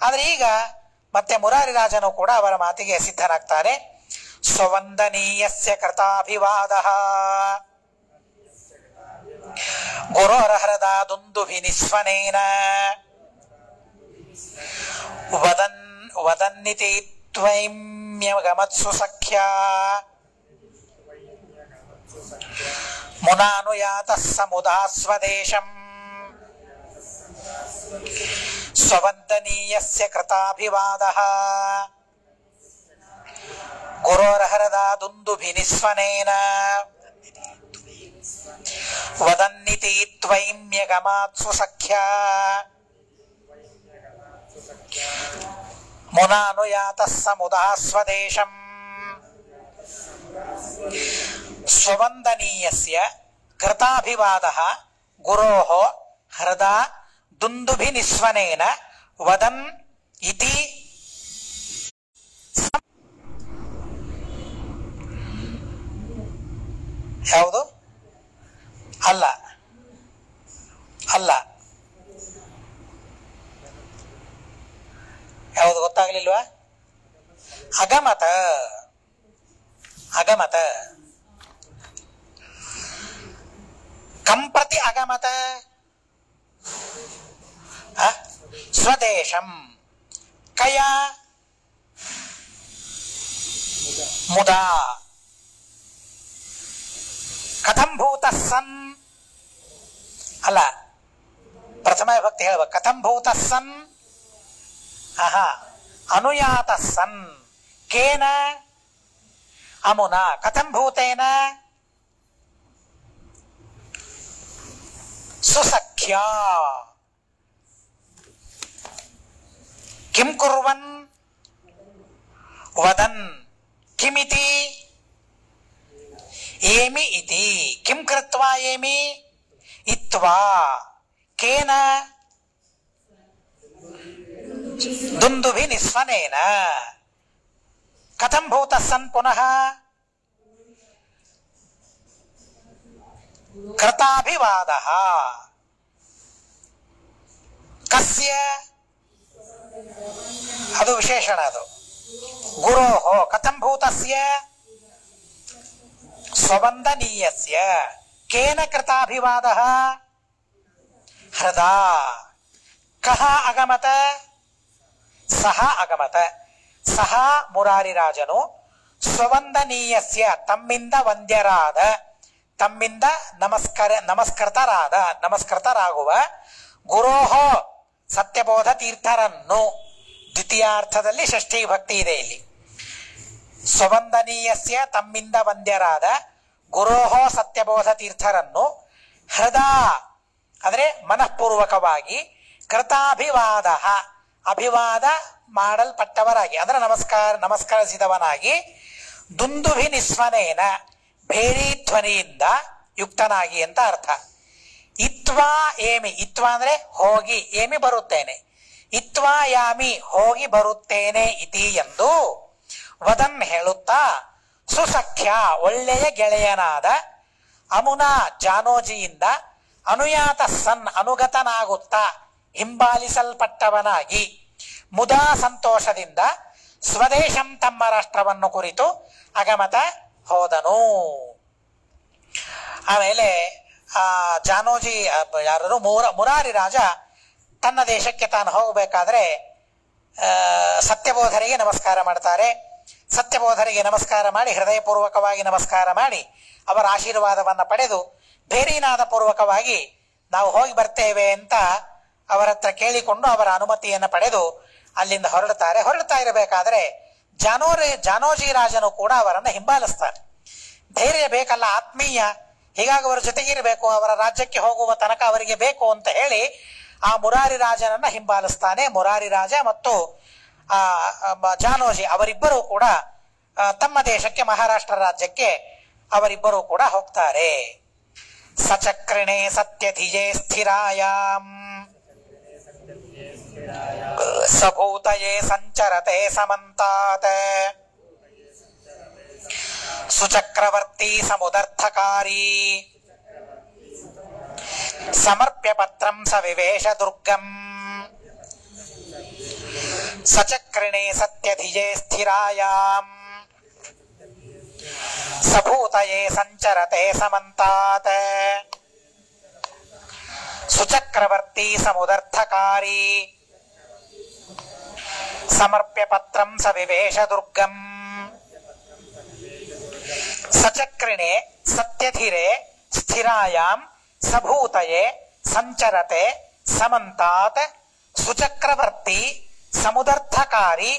ಆದ್ರೆ ಈಗ ಮತ್ತೆ ಮುರಾರಿ ರಾಜನು ಕೂಡ ಅವರ ಮಾತಿಗೆ ಸಿದ್ಧನಾಗ್ತಾನೆ. ಸ್ವವಂದನೀಯಸ್ಯ ಕೃತಾಭಿವಾದ ಗುರೋರಹರದ ದುಂದುಭಿನಿಸ್ವನೇನ ವದನ್ನಿತಿ ತ್ವೈಮ್ಯಗಮತ್ಸು ಸಖ್ಯ ಮುನಾನುಯಾತಃ ಸಮುದಾ ಸ್ವದೇಶಂ ಸ್ವವಂದನೀಯಸ್ಯ ಕೃತಾಭಿವಾದಃ ಗುರೋರಹರದ ದುಂದುಭಿನಿಸ್ವನೇನ ವದನ್ನಿತಿ ತ್ವೈಮ್ಯಗಮಾತ್ಸು ಸಖ್ಯ ಮುನಾನುಯಾತಃ ಸಮುದಾ ಸ್ವದೇಶಂ. ಸ್ವವಂದನೀಯಸ್ಯ ಕೃತಾಭಿವಾದಃ ಗುರೋಃ ಹೃದಾ ದುಂದುಭಿನಿಸ್ವನೇನ ವದನ್ ಇತಿ ಯಾವುದು ಅಲ್ಲ ಅಲ್ಲ ಯಾವುದು ಗೊತ್ತಾಗ್ಲಿಲ್ವಾ? ಅಗಮತ ಅಗಮತ ಕಂಪ್ರತಿ ಅಗಮತ ಸ್ವದೇಶಂ ಕಯ ಮುದಾ ಕಥಂ ಭೂತ ಸನ್ ಅಲ್ಲ ಪ್ರಥಮ ವಿಭಕ್ತಿ ಹೇಳ್ಬೇಕು. ಕಥಂ ಭೂತ ಸನ್ ಅನುಯಾತ ಸನ್ ಕೇನ ಅಮುನಾ ಕಥಂ ಭೂತೇನ ಸುಸಖ್ಯ ಕಿಂ ಕುರ್ವನ್ ವದನ್ ಕಿಮಿತಿ ಏಮಿ ಇತಿ ಕಿಂ ಕೃತ್ವಾ ಏಮಿ ಇತ್ವಾ ಕೇನ ದುಂದುಭಿನಿಸ್ವನೇನ ಕಥಂ ಭೂತಃ ಸನ್ ಪುನಃ ಕೃತಾಭಿವಾದಃ ಕಸ್ಯ ಅದು ವಿಶೇಷಣ. ಅದು ಗುರೋಃ ಕಥಂ ಭೂತಸ್ಯ ಸ್ವವಂದನೀಯಸ್ಯ ಕೇನ ಕೃತಾಭಿವಾದಃ ಹೃದಾ ಕಹ ಅಗಮತ ಸಹ ಅಗಮತ. ಸಹ ಮುರಾರಿ ರಾಜನು ಸ್ವವಂದನೀಯಸ್ಯ ತಮ್ಮಿಂದ ವಂದ್ಯರಾದ ತಮ್ಮಿಂದ ನಮಸ್ಕೃತರಾಗುವ ಗುರೋಃ ಸತ್ಯಬೋಧ ತೀರ್ಥರನ್ನು ದ್ವಿತೀಯಾರ್ಥದಲ್ಲಿ ಷಷ್ಠಿ ಭಕ್ತಿ ಇದೆ ಇಲ್ಲಿ. ಸ್ವವಂದನೀಯಸ್ಯ ತಮ್ಮಿಂದ ವಂದ್ಯರಾದ ಗುರೋಃ ಸತ್ಯಬೋಧ ತೀರ್ಥರನ್ನು ಹೃದಾ ಅಂದ್ರೆ ಮನಃಪೂರ್ವಕವಾಗಿ ಕೃತಾಭಿವಾದ ಅಭಿವಾದ ಮಾಡಲ್ಪಟ್ಟವರಾಗಿ ಅಂದ್ರೆ ನಮಸ್ಕರಿಸಿದವನಾಗಿ ದುಂದುಭಿ ನಿಸ್ವನೇನ ಭೇರಿ ಧ್ವನಿಯಿಂದ ಯುಕ್ತನಾಗಿ ಅಂತ ಅರ್ಥ. ಇತ್ವಾ ಏಮಿ ಇತ್ವಾ ಅಂದ್ರೆ ಹೋಗಿ, ಏಮಿ ಬರುತ್ತೇನೆ, ಇತ್ವಾ ಯಾಮಿ ಹೋಗಿ ಬರುತ್ತೇನೆ ಇತಿ ಎಂದು ವದನ್ ಹೇಳುತ್ತಾ ಸುಸಖ್ಯ ಒಳ್ಳೆಯ ಗೆಳೆಯನಾದ ಅಮುನಾ ಜಾನೋಜಿಯಿಂದ ಅನುಯಾತ ಸನ್ ಅನುಗತನಾಗುತ್ತಾ ಹಿಂಬಾಲಿಸಲ್ಪಟ್ಟವನಾಗಿ ಮುದಾ ಸಂತೋಷದಿಂದ ಸ್ವದೇಶಂ ತಮ್ಮ ರಾಷ್ಟ್ರವನ್ನು ಕುರಿತು ಅಗಮತ ಹೋದನು. ಆಮೇಲೆ ಆ ಜಾನೋಜಿ ಯಾರು ಮುರಾರಿ ರಾಜ ತನ್ನ ದೇಶಕ್ಕೆ ತಾನು ಹೋಗಬೇಕಾದ್ರೆ ಸತ್ಯಬೋಧರಿಗೆ ನಮಸ್ಕಾರ ಮಾಡ್ತಾರೆ. ಸತ್ಯಬೋಧರಿಗೆ ನಮಸ್ಕಾರ ಮಾಡಿ ಹೃದಯಪೂರ್ವಕವಾಗಿ ನಮಸ್ಕಾರ ಮಾಡಿ ಅವರ ಆಶೀರ್ವಾದವನ್ನ ಪಡೆದು ಭೇರಿನಾದ ಪೂರ್ವಕವಾಗಿ ನಾವು ಹೋಗಿ ಬರ್ತೇವೆ ಅಂತ ಅವರ ಹತ್ರ ಕೇಳಿಕೊಂಡು ಅವರ ಅನುಮತಿಯನ್ನು ಪಡೆದು ಅಲ್ಲಿಂದ ಹೊರಡ್ತಾ ಇರಬೇಕಾದ್ರೆ ಜಾನೋಜಿ ರಾಜನು ಕೂಡ ಅವರನ್ನು ಹಿಂಬಾಲಿಸ್ತಾನೆ. ಧೈರ್ಯ ಬೇಕಲ್ಲ, ಆತ್ಮೀಯ, ಹೀಗಾಗಿ ಅವರ ಜೊತೆಗಿರಬೇಕು, ಅವರ ರಾಜ್ಯಕ್ಕೆ ಹೋಗುವ ತನಕ ಅವರಿಗೆ ಬೇಕು ಅಂತ ಹೇಳಿ ಆ ಮುರಾರಿ ರಾಜನನ್ನ ಹಿಂಬಾಲಿಸ್ತಾನೆ. ಮುರಾರಿ ರಾಜ ಮತ್ತು ಜಾನೋಜಿ ಅವರಿಬ್ಬರೂ ಕೂಡ ತಮ್ಮ ದೇಶಕ್ಕೆ ಮಹಾರಾಷ್ಟ್ರ ರಾಜ್ಯಕ್ಕೆ ಅವರಿಬ್ಬರೂ ಕೂಡ ಹೋಗ್ತಾರೆ. ಸಚಕ್ರಿಣೆ ಸತ್ಯಧಿಜೆ ಸ್ಥಿರಾಯಾಂ ಸಭೂತಯೇ ಸಂಚರತೆ ಸಮಂತಾತ್ ಸುಚಕ್ರವರ್ತಿ ಸಮುದರ್ಥಕಾರಿ ಸಮರ್ಪ್ಯ ಪತ್ರಂ ಸವಿವೇಶ ದುರ್ಗಂ ಸಚಕ್ರಿಣೇ ಸತ್ಯಧಿಯೇ ಸ್ಥಿರಾಯಾಂ ಸಭೂತಯೇ ಸಂಚರತೆ ಸಮಂತಾತ್ ಸುಚಕ್ರವರ್ತಿ ಸಮುದರ್ಥಕಾರಿ ಸಮರ್ಪ್ಯ ಪತ್ರಂ ಸವಿವೇಶ ದುರ್ಗಂ ಸಚಕ್ರಿಣೇ ಸತ್ಯಧಿರೆ ಸ್ಥಿರಾಯಾಂ ಸಭೂತಯೇ ಸಂಚರತೆ ಸಮಂತಾತ್ ಸುಚಕ್ರವರ್ತಿ ಸಮುದರ್ಥಕಾರಿ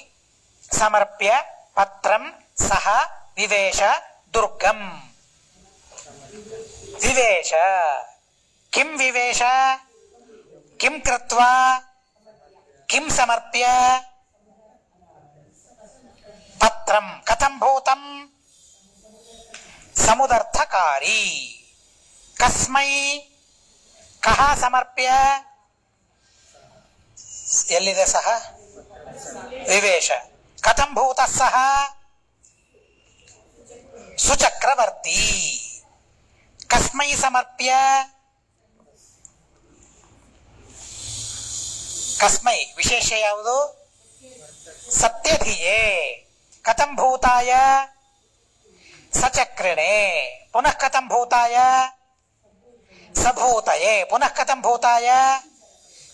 ಸಮರ್ಪ್ಯ ಪತ್ರಂ ಸಹ ವಿವೇಶ ದುರ್ಗಂ. ವಿವೇಶ ಕಿಂ ವಿವೇಶ ಕಿಂ ಕೃತ್ವಾ ಕಿಂ ಸಮರ್ಪ್ಯ ಪತ್ರಂ ಕಥಂ ಭೂತಂ ಸಮುದರ್ಥಕಾರಿ ಕಸ್ಮೈ ಕಹ ಸಮರ್ಪ್ಯ ಎಲ್ಲಿದೆ ಸಹ ವಿವೇಶ ಕಥಂ ಭೂತ ಸಹ ಸುಚಕ್ರವರ್ತಿ ಕಸ್ಮೈ ಸಮರ್ಪ್ಯ ಕಸ್ಮೈ ವಿಶೇಷ ಯಾವುದು ಸತ್ಯಧಿಯೇ ಕಥಂ ಭೂತಾಯ ಸಚಕ್ರಿಣೇ ಪುನಃ ಕಥಂ ಭೂತಾಯ ಸಭೂತಯೇ ಪುನಃ ಕಥಂ ಭೂತಾಯ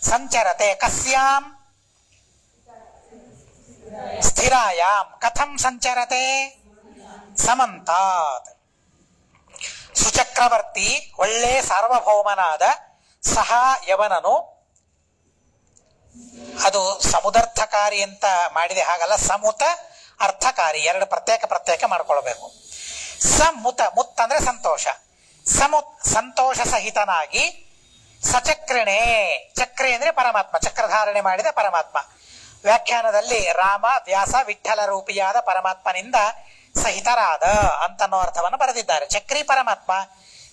ಸಂಚರತೆ ಕಸ್ಯಾಂ ಸ್ಥಿರಾಯಾಂ ಕಥಂ ಸಂಚರತೆ ಸಮಂತಾತ್. ಸುಚಕ್ರವರ್ತಿ ಒಳ್ಳೆ ಸಾರ್ವಭೌಮನಾದ ಸಹ ಯವನನು, ಅದು ಸಮುದರ್ಥಕಾರಿ ಅಂತ ಮಾಡಿದೆ ಹಾಗಲ್ಲ, ಸಮುತ ಅರ್ಥಕಾರಿ, ಎರಡು ಪ್ರತ್ಯೇಕ ಮಾಡ್ಕೊಳ್ಬೇಕು. ಸಮುತ ಮುತ್ ಅಂದ್ರೆ ಸಂತೋಷ, ಸಂತೋಷ ಸಹಿತನಾಗಿ ಸಚಕ್ರಿಣೇ, ಚಕ್ರೆ ಅಂದ್ರೆ ಪರಮಾತ್ಮ, ಚಕ್ರಧಾರಣೆ ಮಾಡಿದ ಪರಮಾತ್ಮ. ವ್ಯಾಖ್ಯಾನದಲ್ಲಿ ರಾಮ ವ್ಯಾಸ ವಿಠ್ಠಲ ರೂಪಿಯಾದ ಪರಮಾತ್ಮನಿಂದ ಸಹಿತರಾದ ಅಂತನ್ನೋ ಅರ್ಥವನ್ನು ಬರೆದಿದ್ದಾರೆ. ಚಕ್ರಿ ಪರಮಾತ್ಮ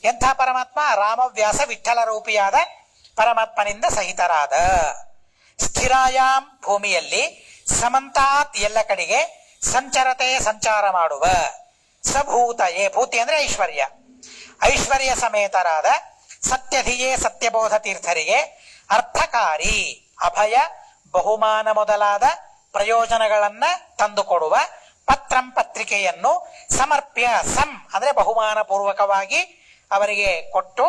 ಎಂಥ ಪರಮಾತ್ಮ? ರಾಮ ವ್ಯಾಸ ವಿಠ್ಠಲ ರೂಪಿಯಾದ ಪರಮಾತ್ಮನಿಂದ ಸಹಿತರಾದ. ಸ್ಥಿರಾಯಾಮ್ ಭೂಮಿಯಲ್ಲಿ, ಸಮಂತಾತ್ ಎಲ್ಲ ಕಡೆಗೆ, ಸಂಚರತೆ ಸಂಚಾರ ಮಾಡುವ, ಸಭೂತಯೇ ಭೂತಿ ಅಂದ್ರೆ ಐಶ್ವರ್ಯ, ಐಶ್ವರ್ಯ ಸಮೇತರಾದ ಸತ್ಯಧಿಯೇ ಸತ್ಯಬೋಧ ತೀರ್ಥರಿಗೆ ಅರ್ಥಕಾರಿ, ಅಭಯ ಬಹುಮಾನ ಮೊದಲಾದ ಪ್ರಯೋಜನಗಳನ್ನ ತಂದುಕೊಡುವ, ಪತ್ರಂ ಪತ್ರಿಕೆಯನ್ನು ಸಮರ್ಪ್ಯ, ಸಂ ಅಂದ್ರೆ ಬಹುಮಾನ ಪೂರ್ವಕವಾಗಿ ಅವರಿಗೆ ಕೊಟ್ಟು,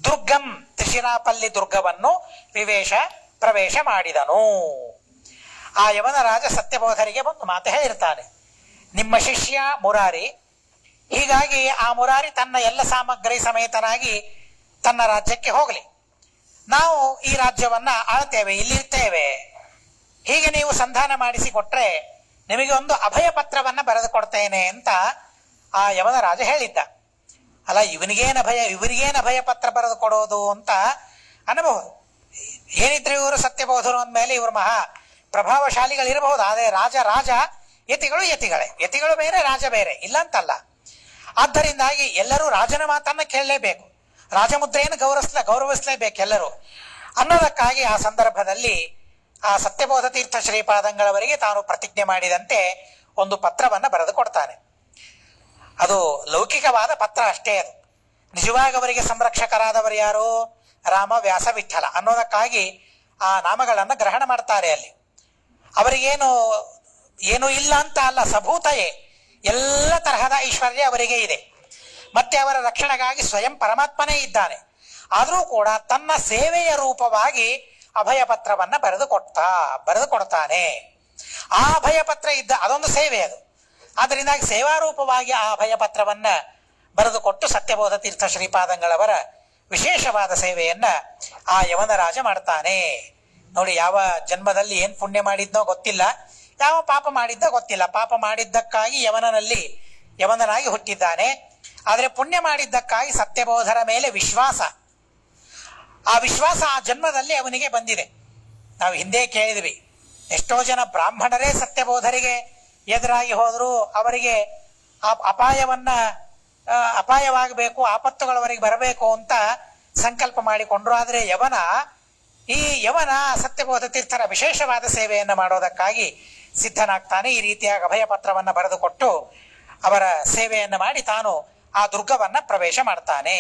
ದುರ್ಗಂ ತ್ರಿಶಿರಾಪಲ್ಲಿ ದುರ್ಗವನ್ನು ವಿವೇಶ ಪ್ರವೇಶ ಮಾಡಿದನು. ಆ ಯವನ ರಾಜ ಸತ್ಯಬೋಧರಿಗೆ ಒಂದು ಮಾತು ಹೇಳಿರ್ತಾನೆ, ನಿಮ್ಮ ಶಿಷ್ಯ ಮುರಾರಿ, ಹೀಗಾಗಿ ಆ ಮುರಾರಿ ತನ್ನ ಎಲ್ಲ ಸಾಮಗ್ರಿ ಸಮೇತನಾಗಿ ತನ್ನ ರಾಜ್ಯಕ್ಕೆ ಹೋಗಲಿ, ನಾವು ಈ ರಾಜ್ಯವನ್ನ ಆಳ್ತೇವೆ, ಇಲ್ಲಿರ್ತೇವೆ, ಹೀಗೆ ನೀವು ಸಂಧಾನ ಮಾಡಿಸಿ ಕೊಟ್ರೆ ನಿಮಗೆ ಒಂದು ಅಭಯ ಪತ್ರವನ್ನ ಬರೆದು ಕೊಡ್ತೇನೆ ಅಂತ ಆ ಯವನ ರಾಜ ಹೇಳಿದ್ದ. ಅಲ್ಲ, ಇವರಿಗೇನು ಅಭಯ ಪತ್ರ ಬರೆದು ಕೊಡೋದು ಅಂತ ಅನ್ನಬಹುದು. ಏನಿದ್ರು ಇವರು ಸತ್ಯಬೋಧರು ಅಂದ್ಮೇಲೆ ಇವರು ಮಹಾ ಪ್ರಭಾವಶಾಲಿಗಳಿರಬಹುದು. ಆದರೆ ರಾಜ ಯತಿಗಳು ಯತಿಗಳು ಬೇರೆ, ರಾಜ ಬೇರೆ, ಇಲ್ಲ ಅಂತಲ್ಲ. ಆದ್ದರಿಂದಾಗಿ ಎಲ್ಲರೂ ರಾಜನ ಮಾತನ್ನ ಕೇಳಲೇಬೇಕು, ರಾಜಮುದ್ರೆಯನ್ನು ಗೌರವಿಸಲೇಬೇಕು ಎಲ್ಲರೂ ಅನ್ನೋದಕ್ಕಾಗಿ ಆ ಸಂದರ್ಭದಲ್ಲಿ ಆ ಸತ್ಯಬೋಧ ತೀರ್ಥ ಶ್ರೀಪಾದಂಗಳವರಿಗೆ ತಾನು ಪ್ರತಿಜ್ಞೆ ಮಾಡಿದಂತೆ ಒಂದು ಪತ್ರವನ್ನ ಬರೆದು ಕೊಡ್ತಾನೆ. ಅದು ಲೌಕಿಕವಾದ ಪತ್ರ ಅಷ್ಟೇ. ಅದು ನಿಜವಾಗಿ ಅವರಿಗೆ ಸಂರಕ್ಷಕರಾದವರು ಯಾರು? ರಾಮ ವ್ಯಾಸ ವಿಠ್ಠಲ ಅನ್ನೋದಕ್ಕಾಗಿ ಆ ನಾಮಗಳನ್ನ ಗ್ರಹಣ ಮಾಡ್ತಾರೆ. ಅಲ್ಲಿ ಏನು ಇಲ್ಲ ಅಂತ ಅಲ್ಲ, ಸಭೂತಯೇ ಎಲ್ಲ ತರಹದ ಐಶ್ವರ್ಯ ಅವರಿಗೆ ಇದೆ. ಮತ್ತೆ ಅವರ ರಕ್ಷಣೆಗಾಗಿ ಸ್ವಯಂ ಪರಮಾತ್ಮನೇ ಇದ್ದಾನೆ. ಆದರೂ ಕೂಡ ತನ್ನ ಸೇವೆಯ ರೂಪವಾಗಿ ಅಭಯ ಪತ್ರವನ್ನ ಬರೆದು ಕೊಡ್ತಾನೆ. ಆ ಅಭಯ ಪತ್ರ ಇದ್ದ ಅದೊಂದು ಸೇವೆ ಅದು. ಆದ್ದರಿಂದಾಗಿ ಸೇವಾರೂಪವಾಗಿ ಆ ಅಭಯ ಪತ್ರವನ್ನ ಬರೆದುಕೊಟ್ಟು ಸತ್ಯಬೋಧ ತೀರ್ಥ ಶ್ರೀಪಾದಂಗಳವರ ವಿಶೇಷವಾದ ಸೇವೆಯನ್ನ ಆ ಯವನ ರಾಜ ಮಾಡ್ತಾನೆ. ನೋಡಿ, ಯಾವ ಜನ್ಮದಲ್ಲಿ ಏನ್ ಪುಣ್ಯ ಮಾಡಿದ್ನೋ ಗೊತ್ತಿಲ್ಲ, ಯಾವ ಪಾಪ ಮಾಡಿದ್ದ ಗೊತ್ತಿಲ್ಲ. ಪಾಪ ಮಾಡಿದ್ದಕ್ಕಾಗಿ ಯವನನಾಗಿ ಹುಟ್ಟಿದ್ದಾನೆ. ಆದರೆ ಪುಣ್ಯ ಮಾಡಿದ್ದಕ್ಕಾಗಿ ಸತ್ಯಬೋಧರ ಮೇಲೆ ವಿಶ್ವಾಸ, ಆ ವಿಶ್ವಾಸ ಆ ಜನ್ಮದಲ್ಲಿ ಅವನಿಗೆ ಬಂದಿದೆ. ನಾವು ಹಿಂದೆ ಕೇಳಿದ್ವಿ, ಎಷ್ಟೋ ಜನ ಬ್ರಾಹ್ಮಣರೇ ಸತ್ಯಬೋಧರಿಗೆ ಎದುರಾಗಿ ಹೋದ್ರು, ಅವರಿಗೆ ಅಪಾಯವಾಗಬೇಕು, ಆಪತ್ತುಗಳವರಿಗೆ ಬರಬೇಕು ಅಂತ ಸಂಕಲ್ಪ ಮಾಡಿಕೊಂಡ್ರು. ಆದರೆ ಯವನ ಸತ್ಯಬೋಧ ತೀರ್ಥರ ವಿಶೇಷವಾದ ಸೇವೆಯನ್ನು ಮಾಡೋದಕ್ಕಾಗಿ ಸಿದ್ಧನಾಗ್ತಾನೆ. ಈ ರೀತಿಯಾಗಿ ಅಭಯ ಪತ್ರವನ್ನ ಬರೆದುಕೊಟ್ಟು ಅವರ ಸೇವೆಯನ್ನು ಮಾಡಿ ತಾನು ಆ ದುರ್ಗವನ್ನ ಪ್ರವೇಶ ಮಾಡ್ತಾನೆ.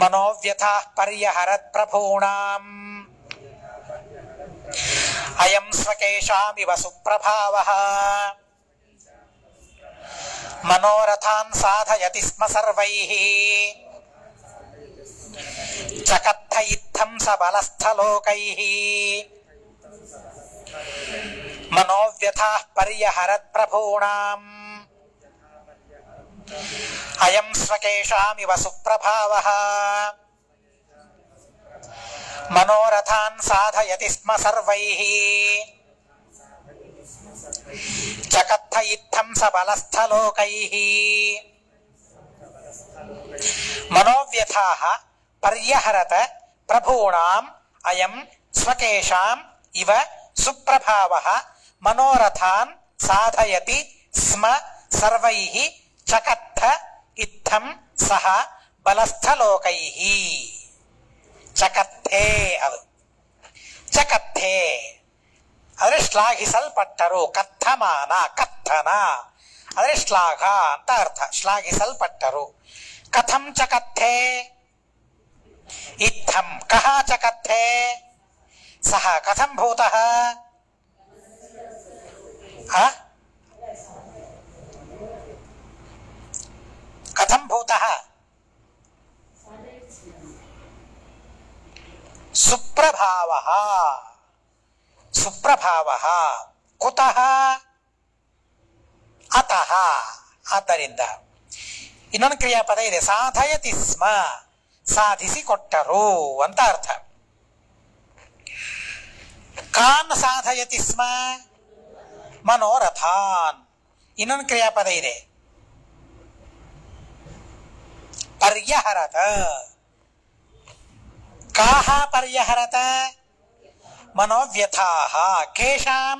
ಮನೋವ್ಯಥಾ ಪರ್ಯಹರತ್ ಪ್ರಭೂಣಾಂ ಅಯಂ ಸ್ವಕೇಶಾಮಿವ ಸುಪ್ರಭಾವಃ ಮನೋರಥಾನ್ ಸಾಧಯತಿ ಸ್ಮ ಸರ್ವೈಃ ಚಕತ್ಥ ಇತ್ತಂ ಸ ಬಲಸ್ಥಲೋಕೈಃ ಮನೋವ್ಯಥಾ ಪರ್ಯಹರತ್ ಪ್ರಭೂಣಾಂ ಅಯಂ ಸ್ವಕೇಶಾಮಿವ ಸುಪ್ರಭಾವಃ ಮನೋರಥಾನ್ ಸಾಧಯತಿ ಸ್ಮ ಸರ್ವೈಃ ಚಕತ್ಥ ಇತ್ತಂ ಸ ಬಲಸ್ಥಲೋಕೈಃ ಮನೋವ್ಯಥಾಃ ಪರ್ಯಹರತ ಪ್ರಭೂಣಾಂ ಅಯಂ ಸ್ವಕೇಶಾಂ ಇವ ಸುಪ್ರಭಾವಃ ಮನೋರಥಾನ್ ಸಾಧಯತಿ ಸ್ಮ ಸರ್ವೈಃ ಚಕತ್ಥ ಇತ್ತಂ ಸಹ ಬಲಸ್ಥಲೋಕೈಃ. ಚಕಥೆ ಅದು ಚಕಥೆ ಆದರೆ ಶ್ಲಾಘಿಸಲ್ಪಟ್ಟರು. ಕಥಮಾನ ಕಥನ ಆದರೆ ಶ್ಲಾಘ ಅಂತ ಅರ್ಥ. ಶ್ಲಾಘಿಸಲ್ಪಟ್ಟರು. ಕಥಂ ಚಕಥೆ ಇತ್ತಂ ಕಹ ಚಕಥೆ ಸಹ ಕಥಂ ಭೂತಃ ಕಥಂ ಭೂತಃ ಸುಪ್ರಭಾವಃ ಸುಪ್ರಭಾವಃ ಕುತಃ ಅತಃ. ಆದ್ದರಿಂದ ಇನ್ನೊಂದು ಕ್ರಿಯಾಪದ ಇದೆ, ಸಾಧಯತಿ ಸ್ಮ ಸಾಧಿಸಿಕೊಟ್ಟರು ಅಂತ ಅರ್ಥ. ಕಾನ್ ಸಾಧಯತಿ ಸ್ಮ ಮನೋರಥಾನ್. ಇನ್ನೊಂದು ಕ್ರಿಯಾಪದ ಇದೆ ಪರ್ಯಹರತ. ಕಾಹ ಪರ್ಯಹರತ ಮನೋವ್ಯಥಾಃ ಕೇಶಾಂ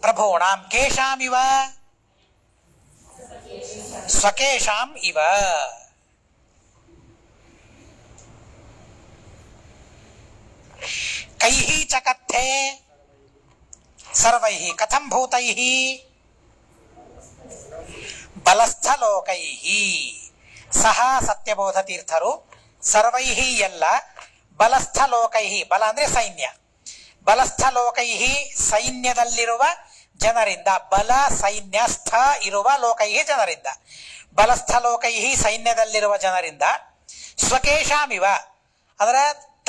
ಪ್ರಭೂಣಾಂ ಕೇಶಾಮಿವ ಸ್ವಕೇಶಾಂ ಇವ. ಕೈಃ ಚಕಥೆ ಸರ್ವೈಃ ಕಥಂ ಭೂತೈಃ ಬಲಸ್ಥಲೋಕೈಃ. ಸಹ ಸತ್ಯಬೋಧ ತೀರ್ಥರು ಸರ್ವೈಃ ಎಲ್ಲ ಬಲಸ್ಥಲೋಕೈಃ ಬಲ ಅಂದ್ರೆ ಸೈನ್ಯ. ಬಲಸ್ಥಲೋಕೈಃ ಸೈನ್ಯದಲ್ಲಿರುವ ಜನರಿಂದ. ಬಲ ಸೈನ್ಯ ಸ್ಥ ಇರುವ ಲೋಕೈಃ ಜನರಿಂದ. ಬಲಸ್ಥಲೋಕೈಃ ಸೈನ್ಯದಲ್ಲಿರುವ ಜನರಿಂದ ಸ್ವಕೇಶಾಮಿವ ಅದರ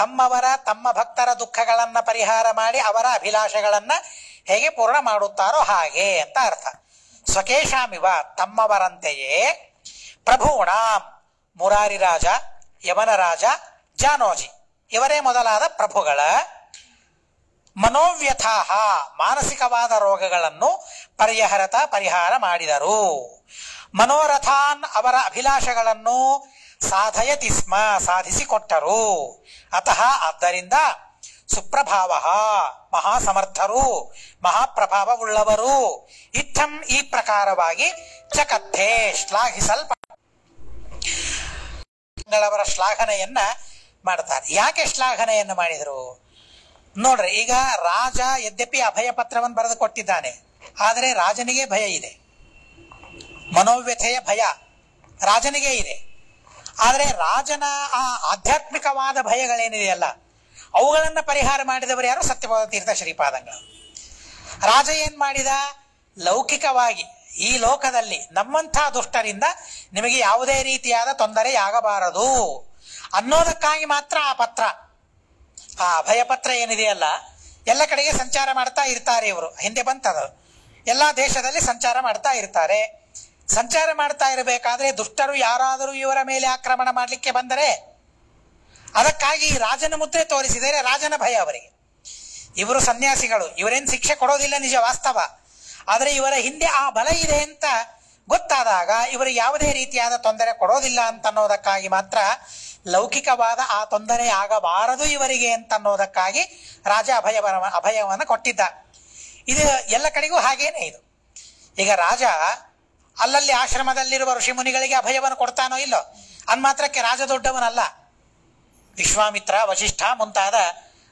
ತಮ್ಮ ಭಕ್ತರ ದುಃಖಗಳನ್ನ ಪರಿಹಾರ ಮಾಡಿ ಅವರ ಅಭಿಲಾಷೆಗಳನ್ನ ಹೇಗೆ ಪೂರ್ಣ ಮಾಡುತ್ತಾರೋ ಹಾಗೆ ಅಂತ ಅರ್ಥ. ಸ್ವಕೇಶಾಮಿವ ತಮ್ಮವರಂತೆಯೇ. ಪ್ರಭೂಣಾಂ ಮುರಾರಿ ರಾಜ, ಯಮನ ರಾಜ, ಜಾನೋಜಿ ಇವರೇ ಮೊದಲಾದ ಪ್ರಭುಗಳ ಮನೋವ್ಯಥಾಃ ಮಾನಸಿಕವಾದ ರೋಗಗಳನ್ನು ಪರಿಹಾರ ಮಾಡಿದರು. ಮನೋರಥಾನ್ ಅವರ ಅಭಿಲಾಷೆಗಳನ್ನು ಸಾಧಯತಿ ಸ್ಮ ಸಾಧಿಸಿಕೊಟ್ಟರು. ಅತಃ ಆದ್ದರಿಂದ ಸುಪ್ರಭಾವಃ ಮಹಾಸಮರ್ಥರು ಮಹಾಪ್ರಭಾವವುಳ್ಳವರು. ಇತ್ತಂ ಈ ಪ್ರಕಾರವಾಗಿ ಚಕಥೆ ಶ್ಲಾಘಿಸಲ್ಪಟ್ಟವರ ಶ್ಲಾಘನೆಯನ್ನ ಮಾಡ್ತಾರೆ. ಯಾಕೆ ಶ್ಲಾಘನೆಯನ್ನು ಮಾಡಿದರು ನೋಡ್ರಿ. ಈಗ ರಾಜ ಯದ್ಯಪಿ ಅಭಯ ಪತ್ರವನ್ನು ಬರೆದು ಕೊಟ್ಟಿದ್ದಾನೆ, ಆದರೆ ರಾಜನಿಗೆ ಭಯ ಇದೆ. ಮನೋವ್ಯಥೆಯ ಭಯ ರಾಜನಿಗೆ ಇದೆ. ಆದರೆ ರಾಜನ ಆ ಆಧ್ಯಾತ್ಮಿಕವಾದ ಭಯಗಳೇನಿದೆಯಲ್ಲ ಅವುಗಳನ್ನು ಪರಿಹಾರ ಮಾಡಿದವರು ಯಾರು? ಸತ್ಯಬೋಧ ತೀರ್ಥ ಶ್ರೀಪಾದಂಗಳು. ರಾಜ ಏನ್ ಮಾಡಿದ? ಲೌಕಿಕವಾಗಿ ಈ ಲೋಕದಲ್ಲಿ ನಮ್ಮಂಥ ದುಷ್ಟರಿಂದ ನಿಮಗೆ ಯಾವುದೇ ರೀತಿಯಾದ ತೊಂದರೆಯಾಗಬಾರದು ಅನ್ನೋದಕ್ಕಾಗಿ ಮಾತ್ರ ಆ ಪತ್ರ, ಆ ಅಭಯ ಪತ್ರ ಏನಿದೆಯಲ್ಲ ಎಲ್ಲ ಕಡೆಗೆ ಸಂಚಾರ ಮಾಡ್ತಾ ಇರ್ತಾರೆ ಇವರು. ಹಿಂದೆ ಬಂತದು. ಎಲ್ಲ ದೇಶದಲ್ಲಿ ಸಂಚಾರ ಮಾಡ್ತಾ ಇರ್ತಾರೆ. ಸಂಚಾರ ಮಾಡ್ತಾ ಇರಬೇಕಾದ್ರೆ ದುಷ್ಟರು ಯಾರಾದರೂ ಇವರ ಮೇಲೆ ಆಕ್ರಮಣ ಮಾಡಲಿಕ್ಕೆ ಬಂದರೆ ಅದಕ್ಕಾಗಿ ರಾಜನ ಮುದ್ರೆ ತೋರಿಸಿದರೆ ರಾಜನ ಭಯ ಅವರಿಗೆ. ಇವರು ಸನ್ಯಾಸಿಗಳು, ಇವರೇನು ಶಿಕ್ಷೆ ಕೊಡೋದಿಲ್ಲ ನಿಜ ವಾಸ್ತವ. ಆದರೆ ಇವರ ಹಿಂದೆ ಆ ಬಲ ಇದೆ ಅಂತ ಗೊತ್ತಾದಾಗ ಇವರಿಗೆ ಯಾವುದೇ ರೀತಿಯಾದ ತೊಂದರೆ ಕೊಡೋದಿಲ್ಲ ಅಂತ ಅನ್ನೋದಕ್ಕಾಗಿ ಮಾತ್ರ, ಲೌಕಿಕವಾದ ಆ ತೊಂದರೆ ಆಗಬಾರದು ಇವರಿಗೆ ಅಂತ ಅನ್ನೋದಕ್ಕಾಗಿ ರಾಜ ಅಭಯವನ್ನು ಕೊಟ್ಟಿದ್ದ. ಇದು ಎಲ್ಲ ಕಡೆಗೂ ಹಾಗೇನೆ. ಇದು ಈಗ ರಾಜ ಅಲ್ಲಲ್ಲಿ ಆಶ್ರಮದಲ್ಲಿರುವ ಋಷಿ ಮುನಿಗಳಿಗೆ ಅಭಯವನ್ನು ಕೊಡ್ತಾನೋ ಇಲ್ಲೋ ಅನ್ಮಾತ್ರಕ್ಕೆ ರಾಜ ದೊಡ್ಡವನಲ್ಲ. ವಿಶ್ವಾಮಿತ್ರ, ವಶಿಷ್ಠ ಮುಂತಾದ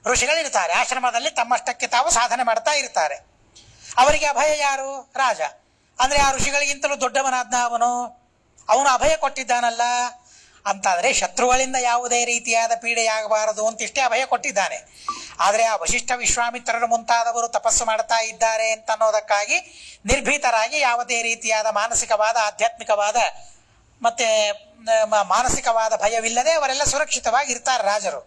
ಋಷಿಗಳಿರ್ತಾರೆ. ಆಶ್ರಮದಲ್ಲಿ ತಮ್ಮಷ್ಟಕ್ಕೆ ತಾವು ಸಾಧನೆ ಮಾಡ್ತಾ ಇರ್ತಾರೆ. ಅವರಿಗೆ ಅಭಯ ಯಾರು? ರಾಜ. ಅಂದ್ರೆ ಆ ಋಷಿಗಳಿಗಿಂತಲೂ ದೊಡ್ಡವನಾದ್ನ ಅವನು ಅಭಯ ಕೊಟ್ಟಿದ್ದಾನಲ್ಲ ಅಂತಾದ್ರೆ ಶತ್ರುಗಳಿಂದ ಯಾವುದೇ ರೀತಿಯಾದ ಪೀಡೆಯಾಗಬಾರದು ಅಂತಿಷ್ಟೇ ಅಭಯ ಕೊಟ್ಟಿದ್ದಾನೆ. ಆದರೆ ಆ ವಶಿಷ್ಠ ವಿಶ್ವಾಮಿತ್ರರು ಮುಂತಾದವರು ತಪಸ್ಸು ಮಾಡ್ತಾ ಇದ್ದಾರೆ ಅಂತ ಅನ್ನೋದಕ್ಕಾಗಿ ನಿರ್ಭೀತರಾಗಿ ಯಾವುದೇ ರೀತಿಯಾದ ಮಾನಸಿಕವಾದ ಆಧ್ಯಾತ್ಮಿಕವಾದ ಮತ್ತೆ ಮಾನಸಿಕವಾದ ಭಯವಿಲ್ಲದೆ ಅವರೆಲ್ಲ ಸುರಕ್ಷಿತವಾಗಿ ಇರ್ತಾರೆ ರಾಜರು.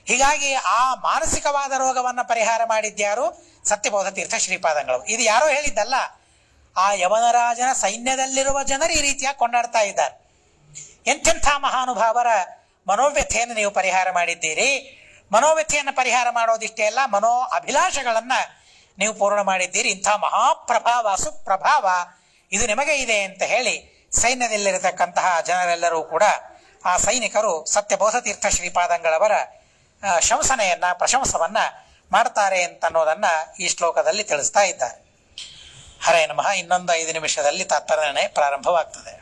ಹೀಗಾಗಿ ಆ ಮಾನಸಿಕವಾದ ರೋಗವನ್ನು ಪರಿಹಾರ ಮಾಡಿದ್ಯಾರು? ಸತ್ಯಬೋಧ ತೀರ್ಥ ಶ್ರೀಪಾದಂಗಳು. ಇದು ಯಾರೋ ಹೇಳಿದ್ದಲ್ಲ, ಆ ಯವನರಾಜನ ಸೈನ್ಯದಲ್ಲಿರುವ ಜನರು ಈ ರೀತಿಯಾಗಿ ಕೊಂಡಾಡ್ತಾ ಇದ್ದಾರೆ. ಎಂತೆಂಥ ಮಹಾನುಭಾವರ ಮನೋವ್ಯಥೆಯನ್ನು ನೀವು ಪರಿಹಾರ ಮಾಡಿದ್ದೀರಿ. ಮನೋವ್ಯಥೆಯನ್ನು ಪರಿಹಾರ ಮಾಡೋದಿಷ್ಟೇ ಅಲ್ಲ, ಮನೋ ಅಭಿಲಾಷಗಳನ್ನ ನೀವು ಪೂರ್ಣ ಮಾಡಿದ್ದೀರಿ. ಇಂಥ ಮಹಾಪ್ರಭಾವ ಸುಪ್ರಭಾವ ಇದು ನಿಮಗೆ ಇದೆ ಅಂತ ಹೇಳಿ ಸೈನ್ಯದಲ್ಲಿರತಕ್ಕಂತಹ ಜನರೆಲ್ಲರೂ ಕೂಡ ಆ ಸೈನಿಕರು ಸತ್ಯಬೋಧ ತೀರ್ಥ ಶ್ರೀಪಾದಂಗಳವರ ಶಂಸನೆಯನ್ನ ಪ್ರಶಂಸವನ್ನ ಮಾಡ್ತಾರೆ ಅಂತನ್ನೋದನ್ನ ಈ ಶ್ಲೋಕದಲ್ಲಿ ತಿಳಿಸ್ತಾ ಇದ್ದಾರೆ. ಹರೇ ನಮಃ. ಇನ್ನೊಂದು 5 ನಿಮಿಷದಲ್ಲಿ ತಾತ್ಪರ್ಯ ಪ್ರಾರಂಭವಾಗ್ತದೆ.